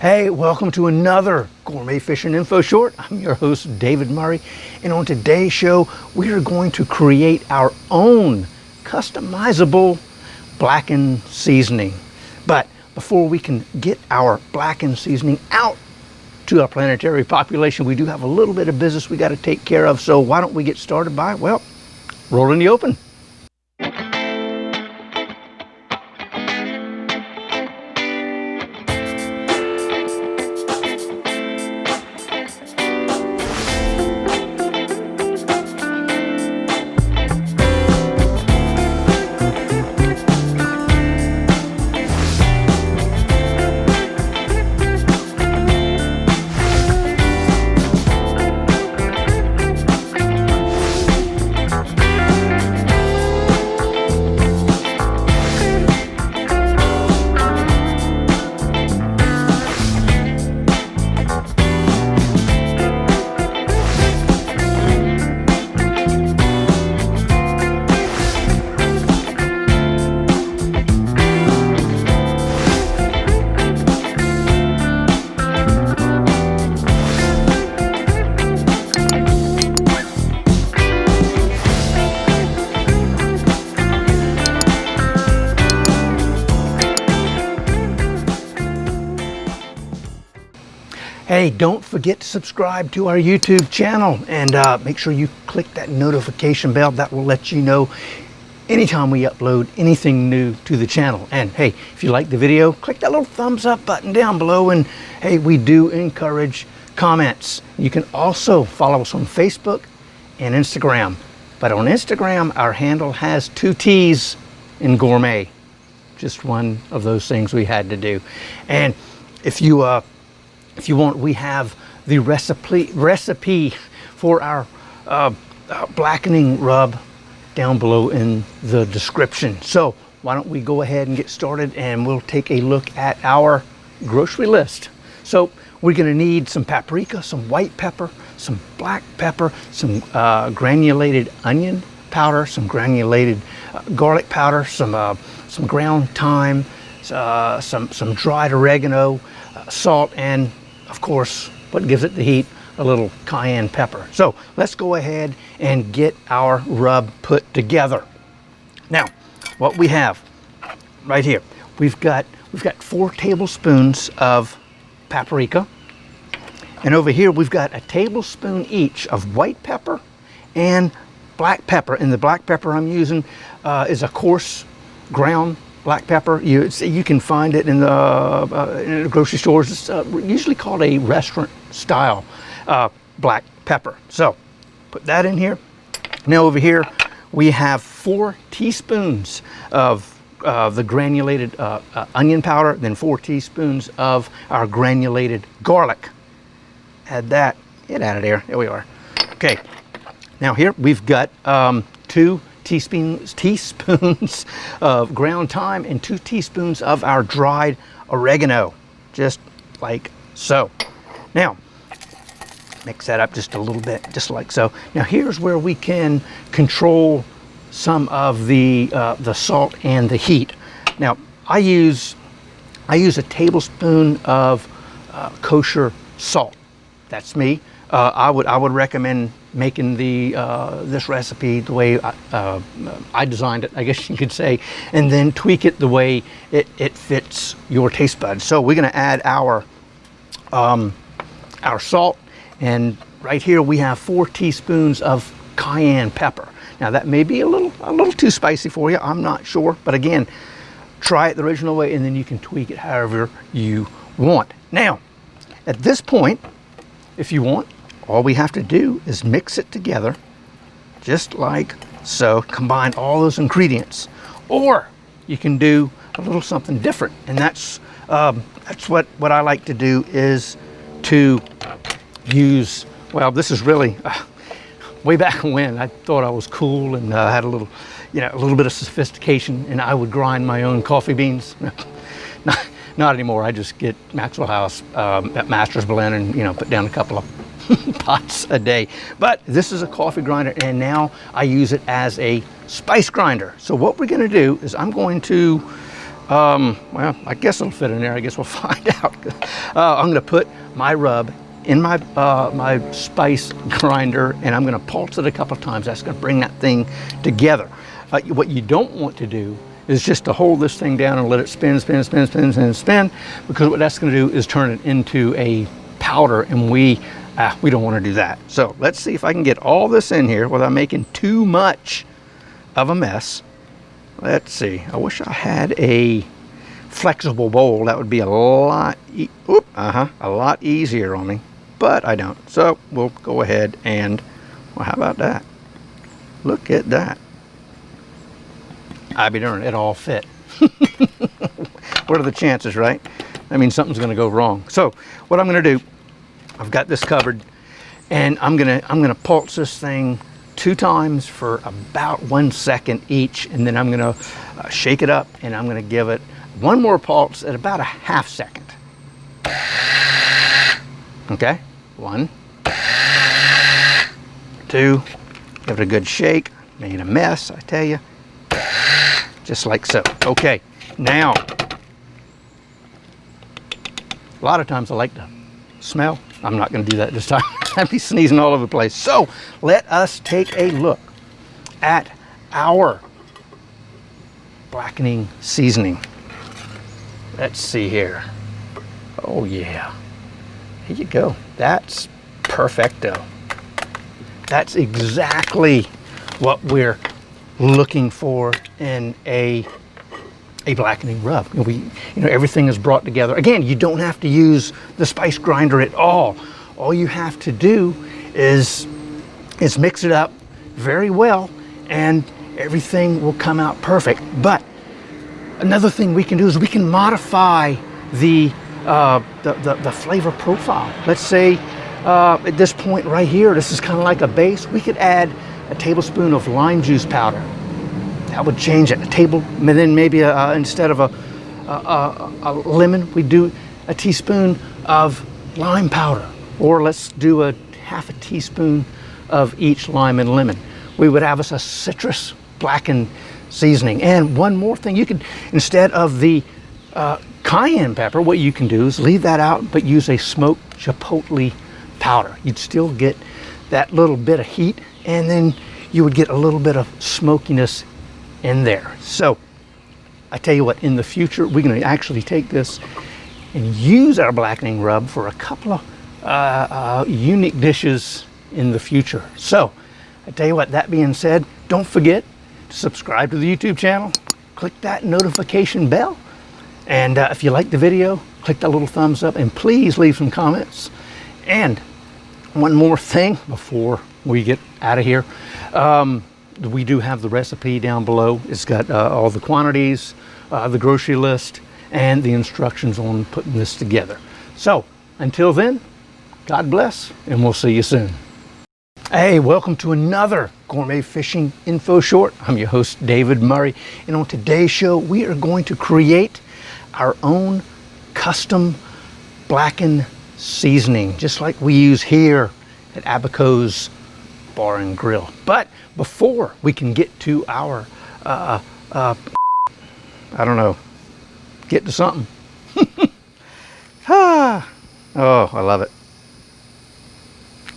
Hey, welcome to another Gourmet Fishing Info Short. I'm your host, David Murray, and on today's show, we are going to create our own customizable blackened seasoning. But before we can get our blackened seasoning out to our planetary population, we do have a little bit of business we got to take care of. So why don't we get started by, well, roll in the open. Hey, don't forget to subscribe to our YouTube channel and make sure you click that notification bell. That will let you know anytime we upload anything new to the channel. And hey, if you like the video, click that little thumbs up button down below. And hey, we do encourage comments. You can also follow us on Facebook and Instagram. But on Instagram, our handle has 2 T's in gourmet. Just one of those things we had to do. And if you want, we have the recipe for our blackening rub down below in the description. So why don't we go ahead and get started, and we'll take a look at our grocery list. So we're going to need some paprika, some white pepper, some black pepper, some granulated onion powder, some granulated garlic powder, some ground thyme, some dried oregano, salt, and of course, what gives it the heat, a little cayenne pepper. So let's go ahead and get our rub put together. Now, what we have right here, we've got 4 tablespoons of paprika, and over here we've got a tablespoon each of white pepper and black pepper. And the black pepper I'm using is a coarse ground black pepper. You can find it in the grocery stores. It's usually called a restaurant style black pepper. So put that in here. Now over here we have 4 teaspoons of the granulated onion powder, then 4 teaspoons of our granulated garlic. Add that. Get out of there. There we are. Okay. Now here we've got 2 teaspoons of ground thyme and 2 teaspoons of our dried oregano, just like so. Now mix that up just a little bit, just like so. Now here's where we can control some of the salt and the heat. Now I use a tablespoon of kosher salt. That's me. I would recommend making this recipe the way I designed it, I guess you could say, and then tweak it the way it fits your taste buds. So we're going to add our salt, and right here we have 4 teaspoons of cayenne pepper. Now that may be a little too spicy for you, I'm not sure, but again, try it the original way and then you can tweak it however you want. Now at this point, if you want, all we have to do is mix it together, just like so. Combine all those ingredients, or you can do a little something different, and that's what I like to do, is to use. Well, this is really way back when I thought I was cool and had a little bit of sophistication, and I would grind my own coffee beans. Not anymore. I just get Maxwell House at Master's Blend and put down a couple of pots a day. But this is a coffee grinder, and now I use it as a spice grinder. So what we're going to do is I'm going to Well, I guess it'll fit in there. I guess we'll find out. I'm gonna put my rub in my my spice grinder, and I'm gonna pulse it a couple of times. That's gonna bring that thing together. What you don't want to do is just to hold this thing down and let it spin, spin, spin, spin, spin, spin, because what that's gonna do is turn it into a powder, and we don't want to do that. So let's see if I can get all this in here without making too much of a mess. Let's see. I wish I had a flexible bowl. That would be a lot a lot easier on me, but I don't. So we'll go ahead and, well, how about that? Look at that. I'd be darned, it all fit. What are the chances, right? I mean, something's going to go wrong. So what I'm going to do, I've got this covered, and I'm gonna pulse this thing 2 times for about 1 second each, and then I'm gonna shake it up, and I'm gonna give it one more pulse at about a ½ second. Okay, 1, 2, give it a good shake. Made a mess, I tell you, just like so. Okay, now a lot of times I like to smell. I'm not going to do that this time. I'd be sneezing all over the place. So let us take a look at our blackening seasoning. Let's see here. Oh yeah, here you go. That's perfecto. That's exactly what we're looking for in a blackening rub. Everything is brought together. Again, you don't have to use the spice grinder at all. All you have to do is mix it up very well, and everything will come out perfect. But another thing we can do is we can modify the flavor profile. Let's say at this point right here, this is kind of like a base. We could add a tablespoon of lime juice powder. That would change it. And then maybe instead of a lemon, we do a teaspoon of lime powder, or let's do a ½ teaspoon of each lime and lemon. We would have us a citrus blackened seasoning. And one more thing, you could, instead of the cayenne pepper, what you can do is leave that out, but use a smoked chipotle powder. You'd still get that little bit of heat, and then you would get a little bit of smokiness in there. So I tell you what, in the future we're going to actually take this and use our blackening rub for a couple of unique dishes in the future. So I tell you what, that being said, don't forget to subscribe to the YouTube channel, click that notification bell, and if you like the video, click that little thumbs up, and please leave some comments. And one more thing before we get out of here, we do have the recipe down below. It's got all the quantities, the grocery list, and the instructions on putting this together. So until then, God bless, and we'll see you soon. Hey, welcome to another Gourmet Fishing Info Short. I'm your host, David Murray, and on today's show, we are going to create our own custom blackened seasoning, just like we use here at Abaco's Bar and Grill. But before we can get to our I don't know, get to something. Oh, I love it.